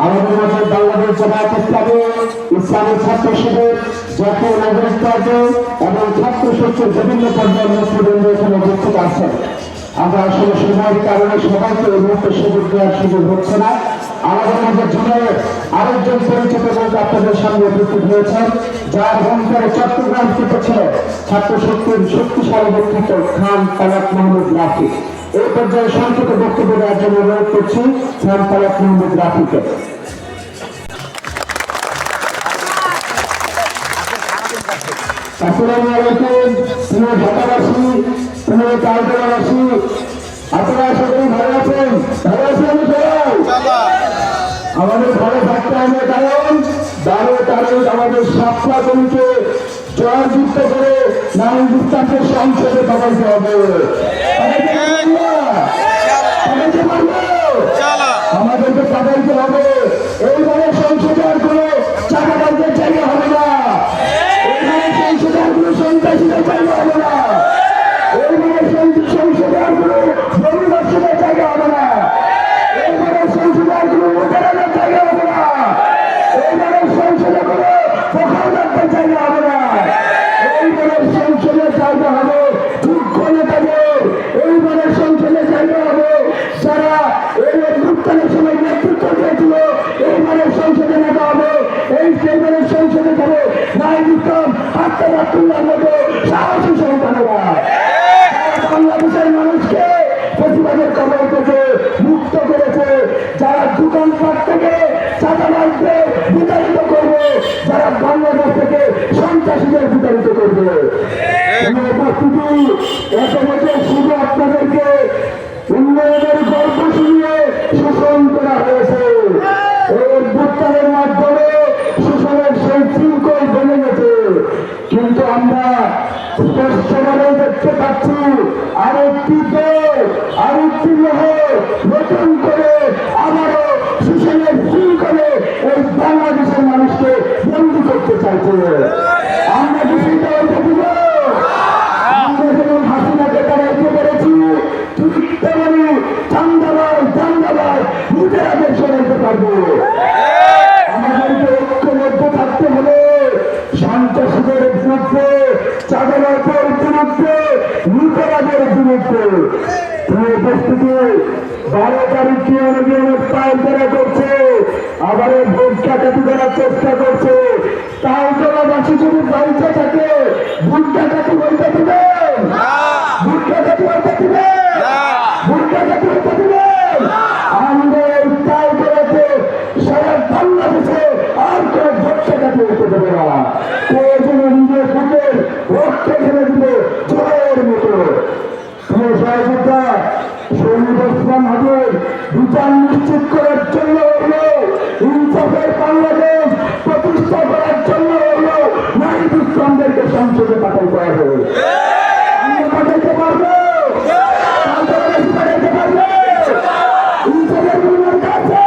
আমাদের মাঝে বাংলাদেশ জামায়াত ইসলামী, ইসলামী ছাত্র শিবির, জাতীয় নাগরিক পার্টি এবং ছাত্র শক্তির বিভিন্ন পর্যায়ের নেতৃবৃন্দ এখানে উপস্থিত আছেন। আমরা আসলে সময়ের কারণে সবাইকে এই মুহূর্তে সুযোগ দেওয়ার সুযোগ হচ্ছে না। আমাদের মাঝে জুনের আরেকজন পরিচিত লোক আপনাদের সামনে উপস্থিত হয়েছেন, যার ভূমিকায় চট্টগ্রাম থেকে ছিল ছাত্র শক্তির শক্তিশালী ব্যক্তিত্ব খান তালাক মাহমুদ রাফি। এই পর্যায়ে সংক্ষিপ্ত বক্তব্য দেওয়ার জন্য অনুরোধ করছি খান তালাক মাহমুদ রাফিকে। আসসালামু আলাইকুম। প্রিয় ঢাকাবাসী, প্রিয় কালকাবাসী, আপনারা সকলেই ভালো আছেন? ভালো আছেন সবাই? আমাদের ভালো থাকতে হবে, কারণ 12 তারিখ আমাদের সাতটা কমিকে জয়যুক্ত করে নারী ইসলামকে সংসদে পাঠাইতে হবে। আমাদেরকে পাঠাইতে হবে। এইবারে সংসদে আর কোনো চাঁদাবাজের জায়গা হবে না, এইবারে সংসদে আর কোনো সন্ত্রাসীদের জায়গা হবে না, এইবারে সংসদে আর কোনো জমিবাসীদের জায়গা হবে না, এইবারে সংসদে আর কোনো মোটারাদের জায়গা হবে না, এইবারে সংসদে কোনো দখলদারদের জায়গা হবে না, এইবারে সংসদের জায়গা হবে যোগ্য নেতাদের, এইবারে সংসদে জায়গা হবে যারা এই উত্থানের সময় নেতৃত্ব দিয়েছিল, এইবারে সংসদে নেতা হবে, এইবারে সংসদে যাবে নাইম ইসলাম আত্মরাতুল্লাহর মতো সাহসী সন্তানেরা বাংলাদেশের মানুষকে প্রতিবাদের কবল থেকে মুক্ত করেছে, যারা দোকানপাট থেকে চাঁদাবাজদের বিতাড়িত করবে, যারা বাংলাদেশ থেকে সন্ত্রাসীদের বিতাড়িত করবে। উপস্থিতি এতমধ্যে শুধু আপনাদেরকে উন্নয়নের গল্প শুনিয়ে শোষণ করা হয়েছে। এই অভ্যুত্থানের মাধ্যমে শোষণের সেই শৃঙ্খল ভেঙে গেছে, কিন্তু আমরা স্পষ্টভাবে দেখতে পাচ্ছি আরেকটি দল, আরেকটি মহল নতুন করে আবারও শোষণের শৃঙ্খলে এই বাংলাদেশের মানুষকে বন্দী করতে চাইছে। আমরা কি সেটা হতে দিব? আমরা যেমন হাসিনাকে তাড়াইতে পেরেছি, ঠিক তেমনি চান্দাবাজ লুটেরাদের সরাইতে পারবো। আমাদেরকে ঐক্যবদ্ধ থাকতে হবে সন্ত্রাসীদের বিরুদ্ধে, চাঁদাবাজের বিরুদ্ধে, লুটেরাদের বিরুদ্ধে। উপস্থিতি 12 তারিখে অনেক পায়চারা করছে, আবার ভোট ডাকাতি করার চেষ্টা করছে। তালতলাবাসী যদি বাড়িতে থাকে ভোট ডাকাতি হইতে দিবেন? ভোট ডাকাতি হইতে দিবেন? ভোট ডাকাতি হইতে দিবেন? আমরা এই তালতলাতে সারা বাংলাদেশে আর কোনো ভোট ডাকাতি হইতে দেবে না। প্রয়োজনে নিজের ভোটের ভোটকে ঢেলে দিবে জয়ের মতো। সহযোগিতা শহীদ ওসমান হাদির বিচার নিশ্চিত করার জন্য হলো, ইনসাফের বাংলাদেশ প্রতিষ্ঠা করার জন্য হলো নাহিদ ইসলামদেরকে সংসদে পাঠাইতে হবে। আমরা পাঠাইতে পারবো? পাঠাইতে পারবে? ইনসাফের গুণের কাছে